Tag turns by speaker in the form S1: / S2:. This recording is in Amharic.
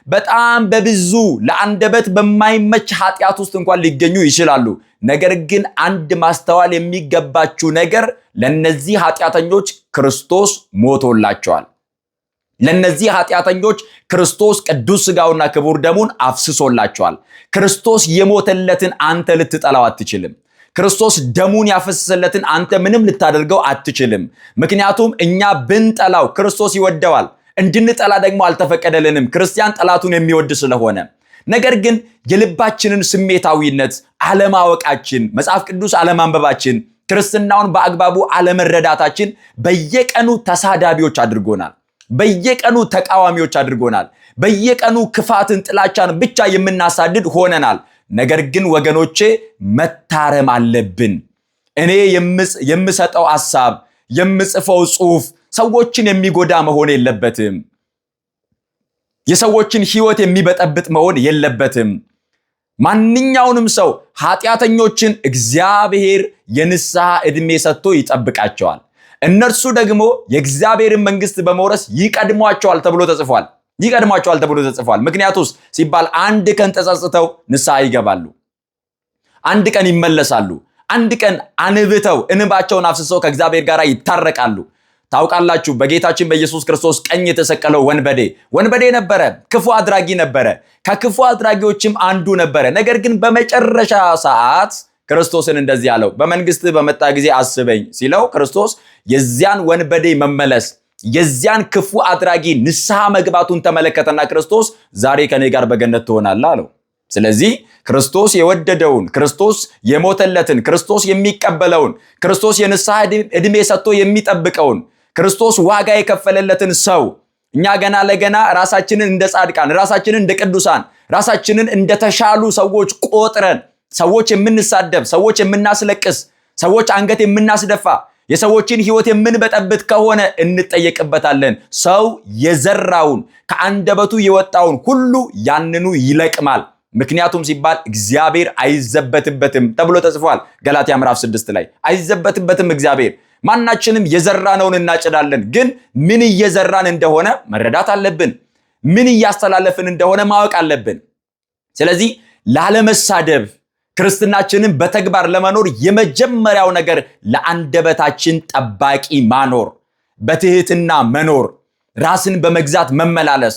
S1: በጣም በብዙ ለአንደበት በማይመች ኃጢአት ውስጥ እንኳን ሊገኙ ይችላሉ። ነገር ግን አንድ ማስተዋል የሚገባችሁ ነገር ለነዚህ ኃጢአተኞች ክርስቶስ ሞቶላቸዋል። ለነዚህ ኃጢአተኞች ክርስቶስ ቅዱስ ሥጋውና ክቡር ደሙን አፍስሶላቸዋል። ክርስቶስ የሞተለትን አንተ ልትጠላው አትችልም። ክርስቶስ ደሙን ያፈሰሰለትን አንተ ምንም ልታደርገው አትችልም። ምክንያቱም እኛ ብንጠላው ክርስቶስ ይወደዋል፣ እንድንጠላ ደግሞ አልተፈቀደልንም፣ ክርስቲያን ጠላቱን የሚወድ ስለሆነ። ነገር ግን የልባችንን ስሜታዊነት አለማወቃችን፣ መጽሐፍ ቅዱስ አለማንበባችን፣ ክርስትናውን በአግባቡ አለመረዳታችን በየቀኑ ተሳዳቢዎች አድርጎናል። በየቀኑ ተቃዋሚዎች አድርጎናል። በየቀኑ ክፋትን፣ ጥላቻን ብቻ የምናሳድድ ሆነናል። ነገር ግን ወገኖቼ መታረም አለብን። እኔ የምሰጠው ሐሳብ፣ የምጽፈው ጽሑፍ ሰዎችን የሚጎዳ መሆን የለበትም። የሰዎችን ሕይወት የሚበጠብጥ መሆን የለበትም። ማንኛውንም ሰው ኃጢአተኞችን እግዚአብሔር የንስሐ ዕድሜ ሰጥቶ ይጠብቃቸዋል። እነርሱ ደግሞ የእግዚአብሔርን መንግስት በመውረስ ይቀድሟቸዋል ተብሎ ተጽፏል። ይቀድሟቸዋል ተብሎ ተጽፏል። ምክንያቱስ ሲባል አንድ ቀን ተጸጽተው ንስሐ ይገባሉ። አንድ ቀን ይመለሳሉ። አንድ ቀን አንብተው እንባቸውን አፍስሰው ከእግዚአብሔር ጋር ይታረቃሉ። ታውቃላችሁ፣ በጌታችን በኢየሱስ ክርስቶስ ቀኝ የተሰቀለው ወንበዴ ነበረ፣ ክፉ አድራጊ ነበረ፣ ከክፉ አድራጊዎችም አንዱ ነበረ። ነገር ግን በመጨረሻ ሰዓት ክርስቶስን እንደዚህ አለው፣ በመንግስት በመጣ ጊዜ አስበኝ ሲለው ክርስቶስ የዚያን ወንበዴ መመለስ፣ የዚያን ክፉ አድራጊ ንስሐ መግባቱን ተመለከተና ክርስቶስ ዛሬ ከኔ ጋር በገነት ትሆናለህ አለው። ስለዚህ ክርስቶስ የወደደውን፣ ክርስቶስ የሞተለትን፣ ክርስቶስ የሚቀበለውን፣ ክርስቶስ የንስሐ ዕድሜ ሰጥቶ የሚጠብቀውን፣ ክርስቶስ ዋጋ የከፈለለትን ሰው እኛ ገና ለገና ራሳችንን እንደ ጻድቃን፣ ራሳችንን እንደ ቅዱሳን፣ ራሳችንን እንደ ተሻሉ ሰዎች ቆጥረን ሰዎች የምንሳደብ፣ ሰዎች የምናስለቅስ፣ ሰዎች አንገት የምናስደፋ፣ የሰዎችን ሕይወት የምንበጠብጥ ከሆነ እንጠየቅበታለን። ሰው የዘራውን ከአንደበቱ የወጣውን ሁሉ ያንኑ ይለቅማል። ምክንያቱም ሲባል እግዚአብሔር አይዘበትበትም ተብሎ ተጽፏል። ገላትያ ምዕራፍ 6 ላይ አይዘበትበትም እግዚአብሔር። ማናችንም የዘራነውን እናጭዳለን። ግን ምን እየዘራን እንደሆነ መረዳት አለብን። ምን እያስተላለፍን እንደሆነ ማወቅ አለብን። ስለዚህ ላለመሳደብ፣ ክርስትናችንን በተግባር ለመኖር የመጀመሪያው ነገር ለአንደበታችን ጠባቂ ማኖር፣ በትህትና መኖር፣ ራስን በመግዛት መመላለስ፣